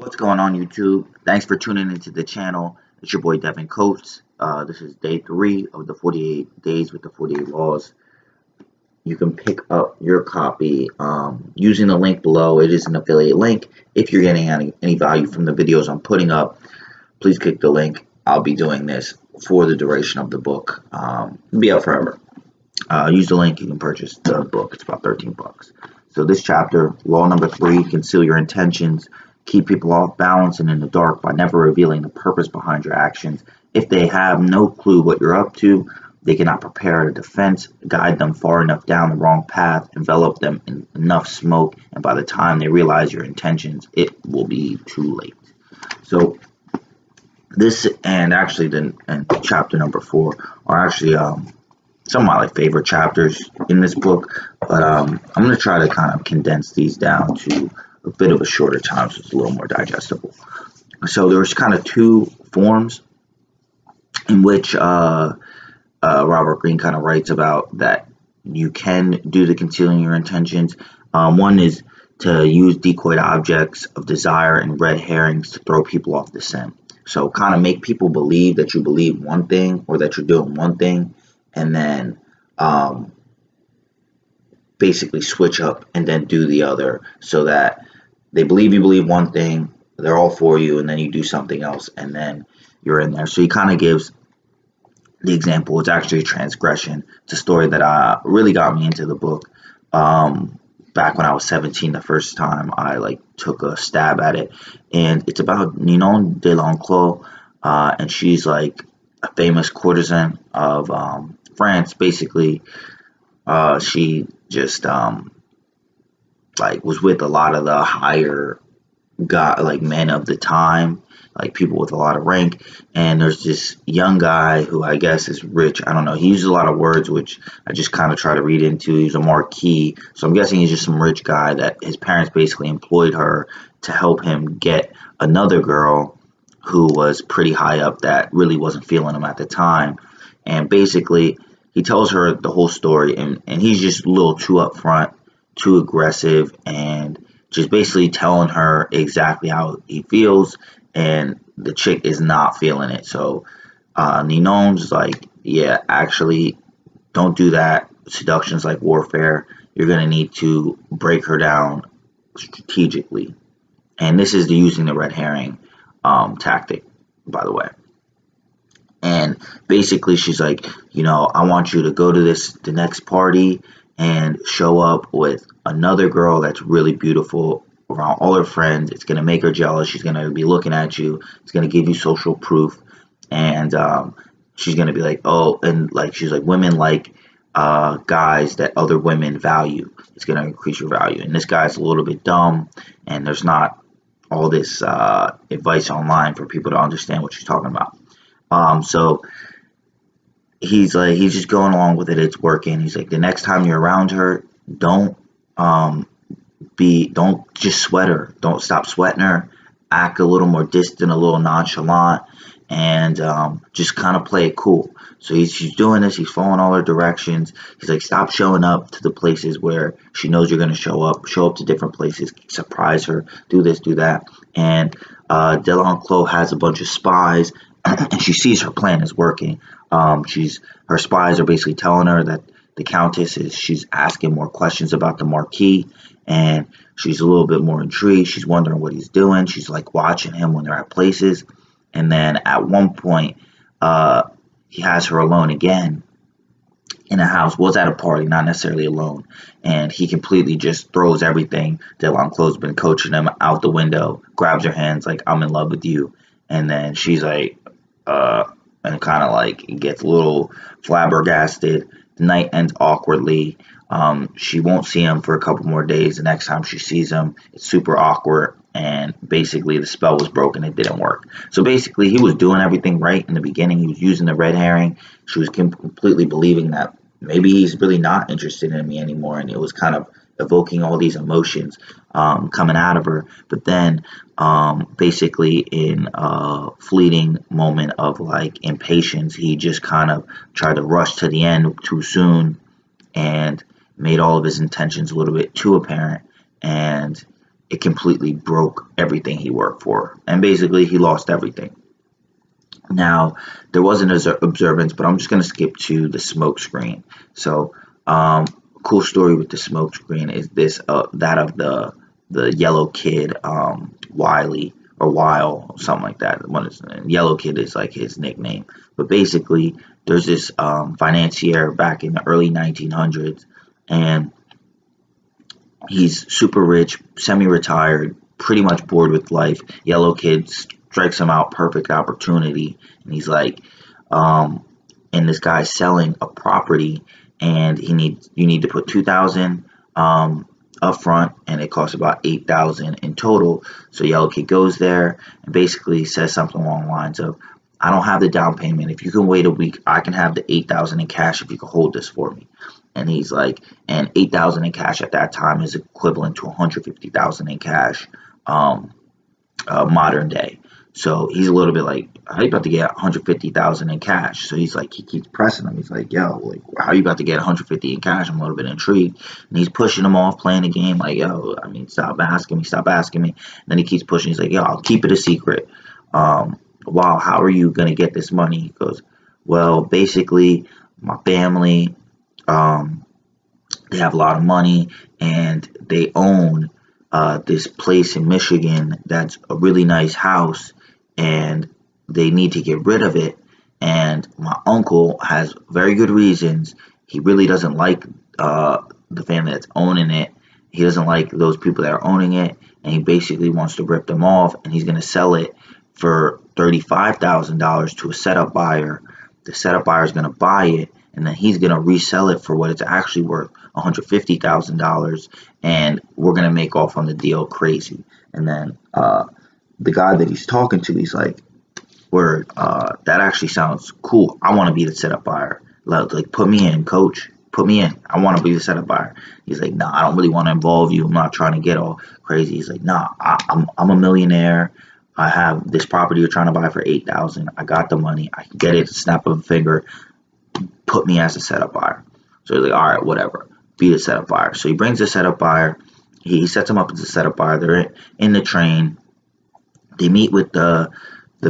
What's going on, YouTube? Thanks for tuning into the channel. It's your boy Devin Coates. This is day 3 of the 48 days with the 48 laws. You can pick up your copy using the link below. It is an affiliate link. If you're getting any value from the videos I'm putting up, please click the link. I'll be doing this for the duration of the book. It'll be out forever. Use the link. You can purchase the book. It's about 13 bucks. So this chapter, law number 3, conceal your intentions. Keep people off balance and in the dark by never revealing the purpose behind your actions. If they have no clue what you're up to, they cannot prepare a defense. Guide them far enough down the wrong path, envelop them in enough smoke, and by the time they realize your intentions, it will be too late. So this and actually chapter number 4 are actually some of my favorite chapters in this book, but I'm going to try to kind of condense these down to a bit of a shorter time so it's a little more digestible. So there's kind of 2 forms in which Robert Greene kind of writes about that you can do the concealing your intentions. One is to use decoyed objects of desire and red herrings to throw people off the scent. So kind of make people believe that you believe one thing or that you're doing one thing, and then basically switch up and then do the other, so that they believe you believe one thing, they're all for you, and then you do something else, and then you're in there. So he kind of gives the example. It's actually a transgression. It's a story that really got me into the book. Back when I was 17, the first time I took a stab at it, and it's about Ninon de l'Enclos, and she's like a famous courtesan of France. Basically, she just was with a lot of the higher men of the time, people with a lot of rank. And there's this young guy who I guess is rich. I don't know. He uses a lot of words which I just kind of try to read into. He's a marquis, so I'm guessing he's just some rich guy that his parents basically employed her to help him get another girl who was pretty high up that really wasn't feeling him at the time. And basically he tells her the whole story, and he's just a little too upfront, too aggressive, and just basically telling her exactly how he feels, and the chick is not feeling it. So Ninon's like, yeah, actually, don't do that. Seduction's like warfare. You're going to need to break her down strategically. And this is the using the red herring tactic, by the way. And basically she's like, I want you to go to the next party and show up with another girl that's really beautiful around all her friends. It's going to make her jealous. She's going to be looking at you. It's going to give you social proof. And she's going to be like, oh, and she's like, women like guys that other women value. It's going to increase your value. And this guy's a little bit dumb, and there's not all this advice online for people to understand what she's talking about. So he's just going along with it. It's working. He's like, the next time you're around her, don't just sweat her. Don't stop sweating her. Act a little more distant, a little nonchalant, and just kind of play it cool. So she's doing this. He's following all her directions. He's like, stop showing up to the places where she knows you're going to show up. Show up to different places. Surprise her. Do this, do that. And de l'Enclos has a bunch of spies, and she sees her plan is working. Her spies are basically telling her that the Countess she's asking more questions about the Marquis, and she's a little bit more intrigued. She's wondering what he's doing. She's watching him when they're at places. And then at one point, he has her alone again in a house. Was at a party, not necessarily alone. And he completely just throws everything de l'Enclos been coaching him out the window, grabs her hands like, I'm in love with you. And then she's like, and kind of gets a little flabbergasted. The night ends awkwardly. She won't see him for a couple more days. The next time she sees him, it's super awkward, and basically the spell was broken. It didn't work. So basically he was doing everything right in the beginning. He was using the red herring. She was completely believing that maybe he's really not interested in me anymore, and it was kind of evoking all these emotions coming out of her. But then basically in a fleeting moment of impatience, he just kind of tried to rush to the end too soon and made all of his intentions a little bit too apparent, and it completely broke everything he worked for, and basically he lost everything. Now, there was an observance, but I'm just going to skip to the smoke screen. So, cool story with the smoke screen is this that of the yellow kid, Wiley or Weil, something like that. Yellow Kid is like his nickname. But basically, there's this financier back in the early 1900s, and he's super rich, semi-retired, pretty much bored with life. Yellow Kid strikes him out, perfect opportunity, and he's like, and this guy's selling a property, and you need to put 2,000 up front, and it costs about 8,000 in total. So Yellow Kid goes there and basically says something along the lines of, I don't have the down payment. If you can wait a week, I can have the 8,000 in cash if you can hold this for me. And he's like, and 8,000 in cash at that time is equivalent to 150,000 in cash, modern day. So he's a little bit like, how are you about to get 150,000 in cash? So he's like, he keeps pressing him. He's like, yo, like, how are you about to get 150 in cash? I'm a little bit intrigued. And he's pushing him off, playing the game, like, yo, I mean, stop asking me, stop asking me. And then he keeps pushing. He's like, yo, I'll keep it a secret. Wow, how are you gonna get this money? He goes, well, basically, my family, they have a lot of money, and they own this place in Michigan that's a really nice house, and they need to get rid of it. And my uncle has very good reasons. He really doesn't like the family that's owning it. He doesn't like those people that are owning it, and he basically wants to rip them off, and he's going to sell it for $35,000 to a setup buyer. The setup buyer is going to buy it, and then he's going to resell it for what it's actually worth, $150,000, and we're going to make off on the deal crazy. And then the guy that he's talking to, he's like, word, that actually sounds cool. I want to be the setup buyer. Like, put me in, coach. Put me in. I want to be the setup buyer. He's like, nah, I don't really want to involve you. I'm not trying to get all crazy. He's like, nah, I'm a millionaire. I have this property you're trying to buy for 8,000. I got the money. I can get it, snap of a finger. Put me as a setup buyer. So he's like, all right, whatever. Be the setup buyer. So he brings the setup buyer. He sets him up as a setup buyer. They're in the train. They meet with the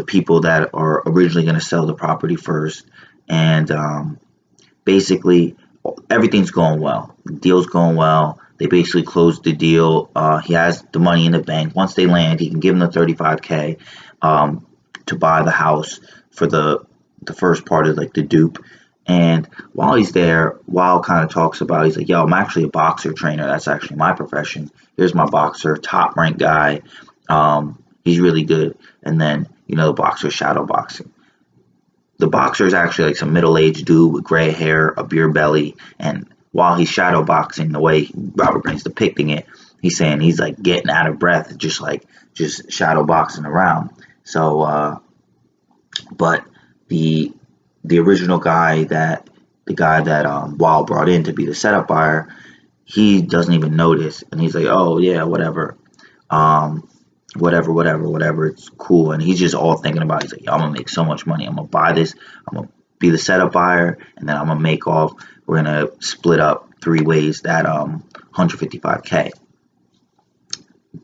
people that are originally going to sell the property first, and basically everything's going well. The deal's going well. They basically closed the deal. He has the money in the bank. Once they land, he can give them the $35K to buy the house for the first part of like the dupe. And while he's there, Weil kind of talks about, he's like, yo, I'm actually a boxer trainer. That's actually my profession. Here's my boxer, top ranked guy. He's really good. And then, you know, the boxer shadow boxing. The boxer is actually like some middle-aged dude with gray hair, a beer belly, and while he's shadow boxing, the way Robert Greene's depicting it, he's saying he's like getting out of breath, just shadow boxing around. So, but the original guy that Weil brought in to be the setup buyer, he doesn't even notice, and he's like, oh yeah, whatever. Whatever, it's cool. And he's just all thinking about, he's like, yo, I'm gonna make so much money. I'm gonna buy this, I'm gonna be the setup buyer, and then I'm gonna make off. We're gonna split up 3 ways that 155K.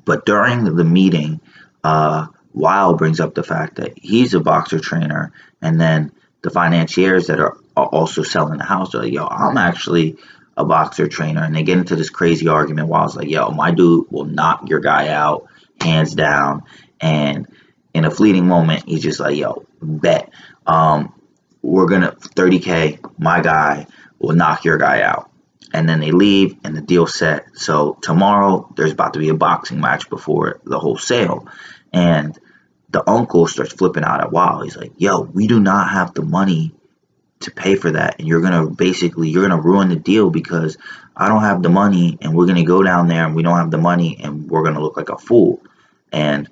But during the meeting, Weil brings up the fact that he's a boxer trainer, and then the financiers that are also selling the house are like, yo, I'm actually a boxer trainer. And they get into this crazy argument. Weil's like, yo, my dude will knock your guy out hands down. And in a fleeting moment, he's just like, yo, bet, we're gonna 30K, my guy will knock your guy out. And then they leave, and the deal's set. So tomorrow there's about to be a boxing match before the whole sale. And the uncle starts flipping out at Weil. He's like, yo, we do not have the money to pay for that, and you're gonna ruin the deal because I don't have the money, and we're gonna go down there and we don't have the money, and we're gonna look like a fool. And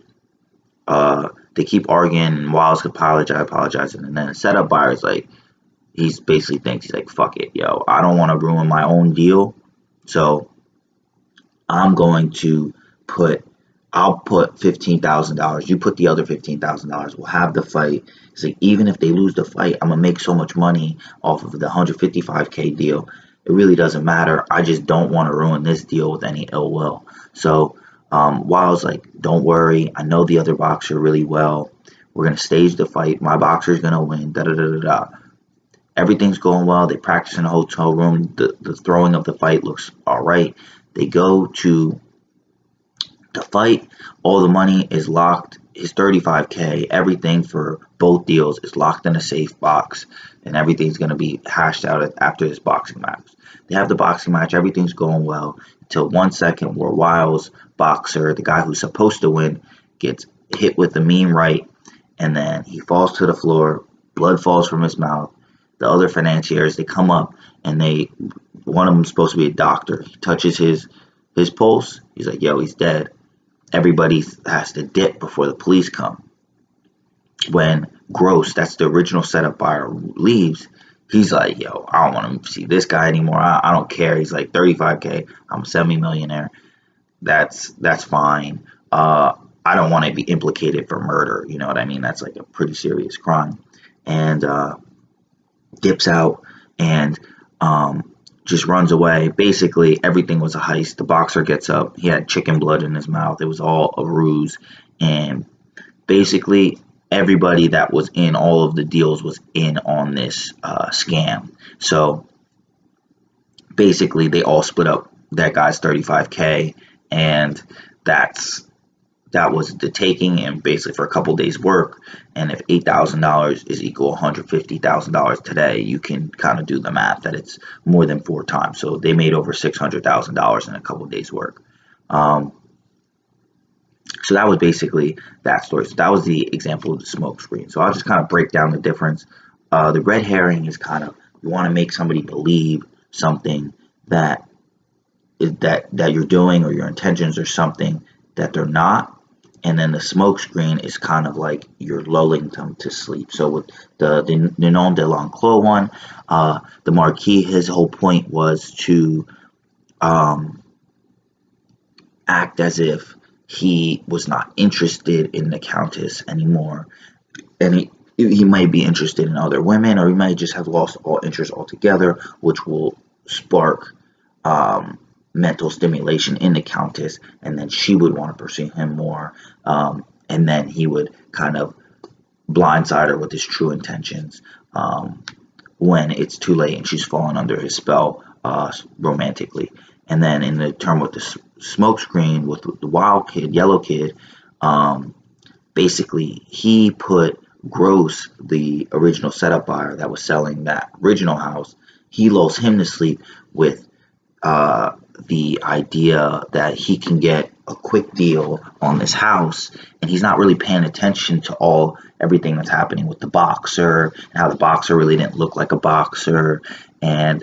they keep arguing, and Weil's apologizing, and then the setup buyer's like, he's like, fuck it, yo, I don't want to ruin my own deal, so I'll put $15,000. You put the other $15,000. We'll have the fight. It's like, even if they lose the fight, I'm gonna make so much money off of the 155K deal. It really doesn't matter. I just don't want to ruin this deal with any ill will. So Wild's like, don't worry, I know the other boxer really well. We're gonna stage the fight. My boxer's gonna win. Da da da da da. Everything's going well. They practice in a hotel room. The throwing of the fight looks all right. They go to the fight. All the money is locked. His 35K, everything for both deals is locked in a safe box, and everything's going to be hashed out after this boxing match. They have the boxing match. Everything's going well until 1 second where Wiles' boxer, the guy who's supposed to win, gets hit with the mean right, and then he falls to the floor. Blood falls from his mouth. The other financiers, they come up, and one of them's supposed to be a doctor. He touches his pulse. He's like, yo, he's dead. Everybody has to dip before the police come. When Gross, that's the original setup buyer, leaves, he's like, yo, I don't want to see this guy anymore. I don't care. He's like, 35K, I'm a semi-millionaire. That's fine. I don't want to be implicated for murder. You know what I mean? That's like a pretty serious crime. And dips out and just runs away. Basically, everything was a heist. The boxer gets up. He had chicken blood in his mouth. It was all a ruse. And basically, everybody that was in all of the deals was in on this scam. So basically, they all split up that guy's 35K, and that was the taking, and basically for a couple days work. And if $8,000 is equal $150,000 today, you can kind of do the math that it's more than 4 times. So they made over $600,000 in a couple days work. So that was basically that story. So that was the example of the smoke screen. So I'll just kind of break down the difference. The red herring is kind of, you want to make somebody believe something that you're doing, or your intentions are something that they're not. And then the smoke screen is kind of like you're lulling them to sleep. So with the Ninon de l'Enclos one, the Marquis, his whole point was to act as if he was not interested in the Countess anymore. And he might be interested in other women, or he might just have lost all interest altogether, which will spark mental stimulation in the Countess, and then she would want to pursue him more, and then he would kind of blindside her with his true intentions when it's too late and she's fallen under his spell romantically. And then in the term with the smoke screen with the wild kid, yellow kid, basically he put Gross, the original setup buyer that was selling that original house, he lulls him to sleep with the idea that he can get a quick deal on this house, and he's not really paying attention to everything that's happening with the boxer, and how the boxer really didn't look like a boxer, and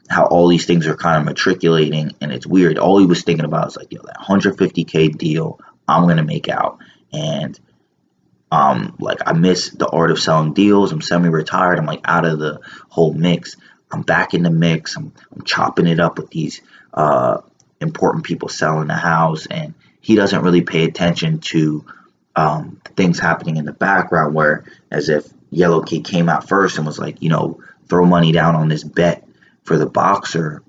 how all these things are kind of matriculating, and it's weird. All he was thinking about is like, yo, that 150K deal, I'm gonna make out. And like, I miss the art of selling deals. I'm semi-retired. I'm like out of the whole mix. I'm back in the mix. I'm chopping it up with these important people selling the house, and he doesn't really pay attention to things happening in the background, where as if Yellow Kid came out first and was like, throw money down on this bet for the boxer.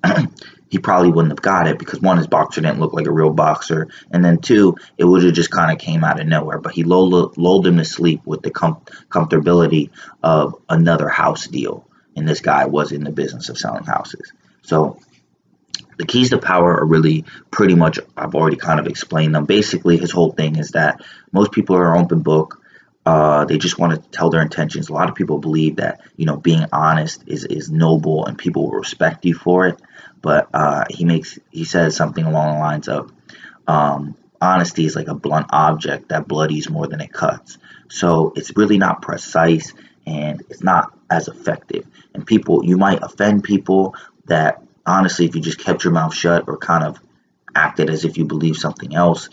He probably wouldn't have got it, because one, his boxer didn't look like a real boxer, and then two, it would have just kind of came out of nowhere. But he lulled him to sleep with the comfortability of another house deal, and this guy was in the business of selling houses. So the keys to power are really pretty much, I've already kind of explained them. Basically, his whole thing is that most people are open book. They just want to tell their intentions. A lot of people believe that, being honest is noble, and people will respect you for it. But he says something along the lines of, honesty is like a blunt object that bloodies more than it cuts. So it's really not precise, and it's not as effective. And you might offend people that, honestly, if you just kept your mouth shut, or kind of acted as if you believe something else,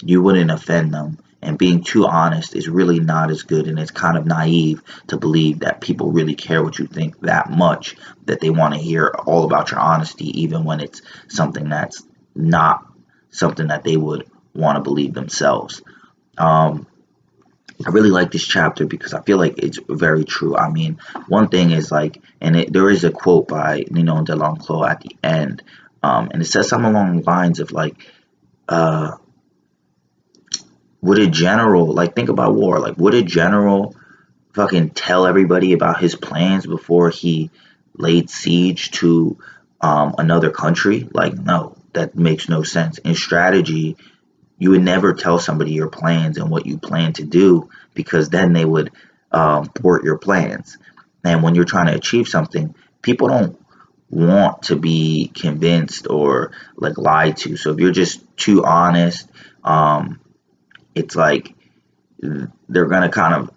you wouldn't offend them. And being too honest is really not as good, and it's kind of naive to believe that people really care what you think that much, that they want to hear all about your honesty, even when it's something that's not something that they would want to believe themselves. I really like this chapter because I feel like it's very true. I mean, one thing is like, and there is a quote by Ninon de l'Enclos at the end, and it says something along the lines of like, uh, would a general, like, think about war, like, would a general fucking tell everybody about his plans before he laid siege to another country? Like, no, that makes no sense. In strategy, you would never tell somebody your plans and what you plan to do, because then they would thwart your plans. And when you're trying to achieve something, people don't want to be convinced or like lied to. So if you're just too honest, um, it's like they're gonna kind of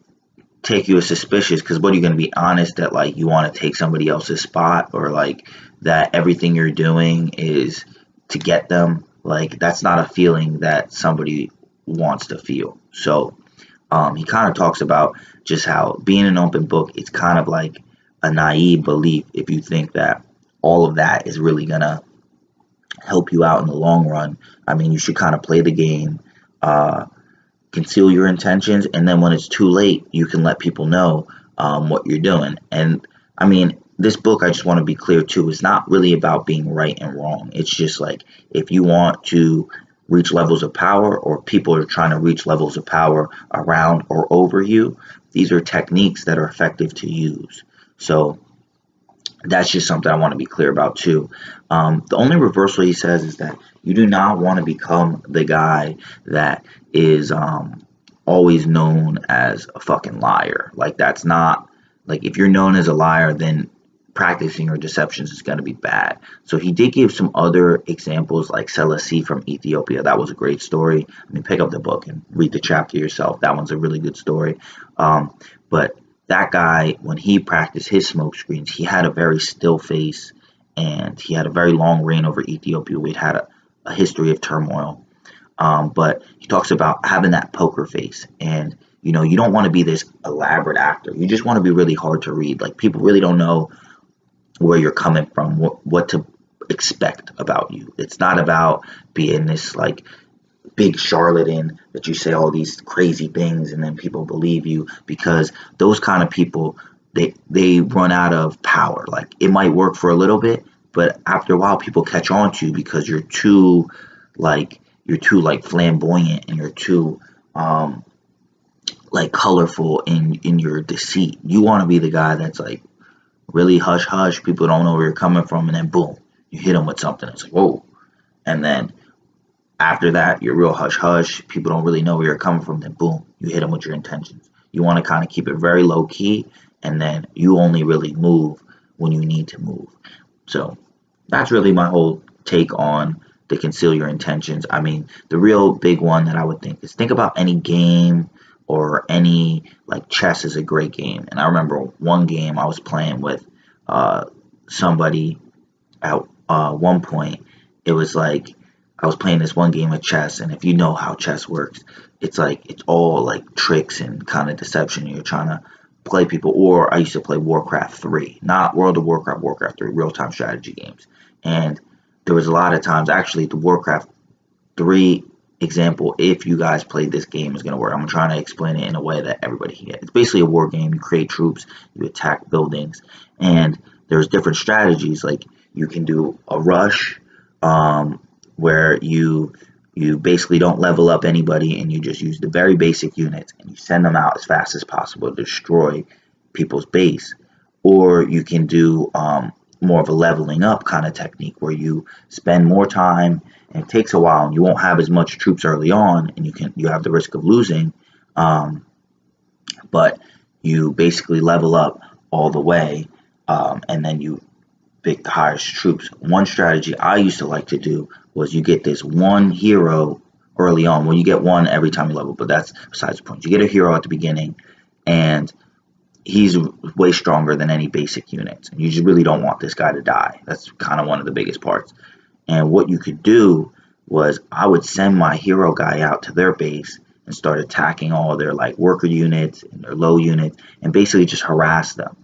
take you as suspicious, because what are you going to be honest that like you want to take somebody else's spot, or like that everything you're doing is to get them? Like, that's not a feeling that somebody wants to feel. So he kind of talks about just how being an open book, it's kind of like a naive belief if you think that all of that is really gonna help you out in the long run. I mean, you should kind of play the game, uh, conceal your intentions, and then when it's too late, you can let people know what you're doing. And I mean, this book, I just want to be clear too, is not really about being right and wrong. It's just like, if you want to reach levels of power, or people are trying to reach levels of power around or over you, these are techniques that are effective to use. So that's just something I want to be clear about too. The only reversal he says is that you do not want to become the guy that is always known as a fucking liar. Like, that's not, like, if you're known as a liar, then practicing your deceptions is going to be bad. So he did give some other examples, like Selassie from Ethiopia. That was a great story. I mean, pick up the book and read the chapter yourself. That one's a really good story. But that guy, when he practiced his smoke screens, he had a very still face, and he had a very long reign over Ethiopia. We'd had a history of turmoil. But he talks about having that poker face, and you don't want to be this elaborate actor. You just want to be really hard to read. Like, people really don't know where you're coming from, what to expect about you. It's not about being this like big charlatan that you say all these crazy things and then people believe you, because those kind of people, they run out of power. Like, it might work for a little bit, but after a while people catch on to you because you're too flamboyant, and you're too like colorful in your deceit. You want to be the guy that's like really hush hush, people don't know where you're coming from, and then boom, you hit them with something. It's like, whoa. And then after that, you're real hush hush, people don't really know where you're coming from, then boom, you hit them with your intentions. You want to kind of keep it very low key, and then you only really move when you need to move. So that's really my whole take on the conceal your intentions. I mean, the real big one that I would think is, think about any game, or any, like, chess is a great game. And I remember one game I was playing with somebody at one point. It was like, I was playing this one game of chess, and if you know how chess works, it's like, it's all like tricks and kind of deception. You're trying to play people. Or I used to play Warcraft 3, not World of Warcraft, Warcraft 3, real-time strategy games. And there was a lot of times, actually, the Warcraft 3 example, if you guys played this game, is going to work. I'm trying to explain it in a way that everybody can get. It's basically a war game. You create troops, you attack buildings, and there's different strategies. Like, you can do a rush, where you basically don't level up anybody, and you just use the very basic units, and you send them out as fast as possible to destroy people's base. Or you can do more of a leveling up kind of technique, where you spend more time, and it takes a while, and you won't have as much troops early on, and you have the risk of losing, um, but you basically level up all the way, and then you pick the highest troops. One strategy I used to like to do was, you get this one hero early on. Well, you get one every time you level, but that's besides the point. You get a hero at the beginning, and he's way stronger than any basic units, and you just really don't want this guy to die. That's kind of one of the biggest parts. And what you could do was, I would send my hero guy out to their base and start attacking all their like worker units and their low units, and basically just harass them.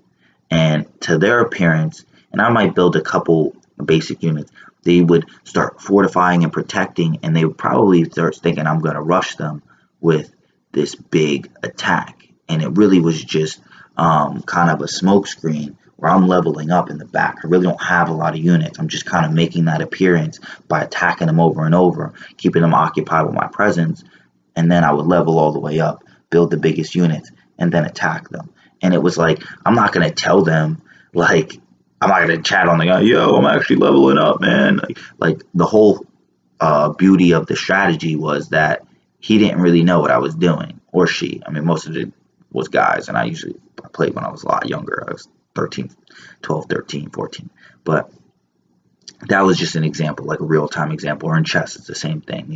And to their appearance, and I might build a couple basic units, they would start fortifying and protecting, and they would probably start thinking I'm going to rush them with this big attack. And it really was just kind of a smoke screen, where I'm leveling up in the back. I really don't have a lot of units. I'm just kind of making that appearance by attacking them over and over, keeping them occupied with my presence, and then I would level all the way up, build the biggest units, and then attack them. And it was like, I'm not going to tell them, like, I'm not going to chat on the guy, yo, I'm actually leveling up, man. Like the whole beauty of the strategy was that he didn't really know what I was doing, or she. I mean, most of it was guys, and I played when I was a lot younger. I was 13, 12, 13, 14. But that was just an example, like a real-time example. Or in chess, it's the same thing.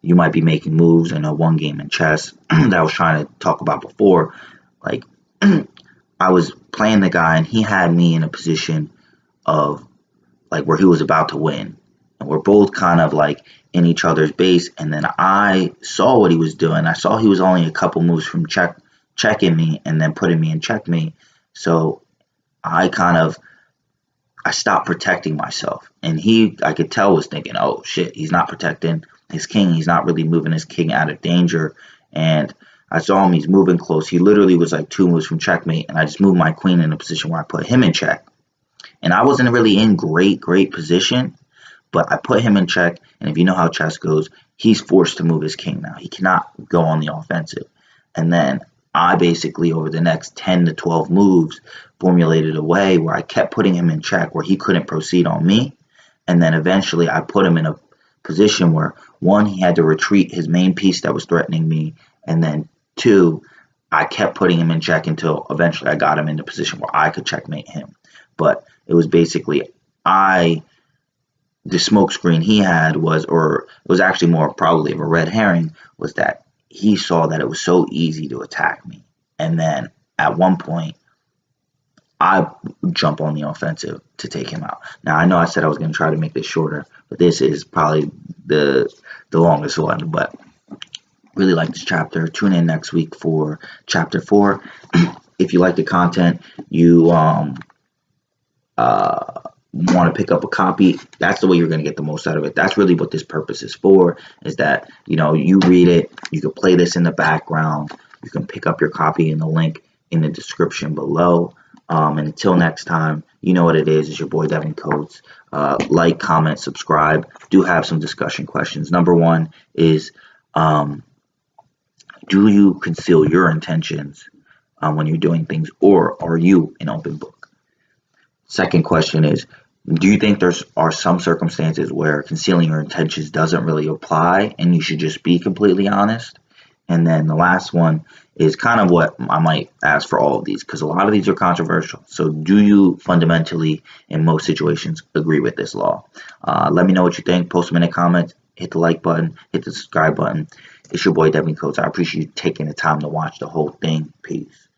You might be making moves in a one game in chess that I was trying to talk about before. Like, I was playing the guy, and he had me in a position of, like, where he was about to win. And we're both kind of, like, in each other's base. And then I saw what he was doing. I saw he was only a couple moves from checking me and then putting me in checkmate. So I stopped protecting myself. And I could tell, was thinking, oh, shit, he's not protecting his king. He's not really moving his king out of danger. And I saw him, he's moving close. He literally was like 2 moves from checkmate. And I just moved my queen in a position where I put him in check. And I wasn't really in great position, but I put him in check. And if you know how chess goes, he's forced to move his king now. He cannot go on the offensive. And then I basically, over the next 10 to 12 moves, formulated a way where I kept putting him in check, where he couldn't proceed on me. And then eventually I put him in a position where, one, he had to retreat his main piece that was threatening me. And then, two, I kept putting him in check until eventually I got him in a position where I could checkmate him. But it was basically, the smoke screen he had was, or it was actually more probably of a red herring, was that he saw that it was so easy to attack me. And then at one point, I jump on the offensive to take him out. Now, I know I said I was going to try to make this shorter, but this is probably the longest one. But really like this chapter. Tune in next week for chapter 4. If you like the content, you want to pick up a copy, that's the way you're going to get the most out of it. That's really what this purpose is for, is that, you read it, you can play this in the background, you can pick up your copy in the link in the description below. And until next time, you know what it is. It's your boy Devin Coates. Like, comment, subscribe. Do have some discussion questions. Number 1 is, do you conceal your intentions when you're doing things, or are you an open book? Second question is, do you think there are some circumstances where concealing your intentions doesn't really apply and you should just be completely honest? And then the last one is kind of what I might ask for all of these, because a lot of these are controversial. So do you fundamentally, in most situations, agree with this law? Let me know what you think. Post them in the comments. Hit the like button. Hit the subscribe button. It's your boy Devin Coates. I appreciate you taking the time to watch the whole thing. Peace.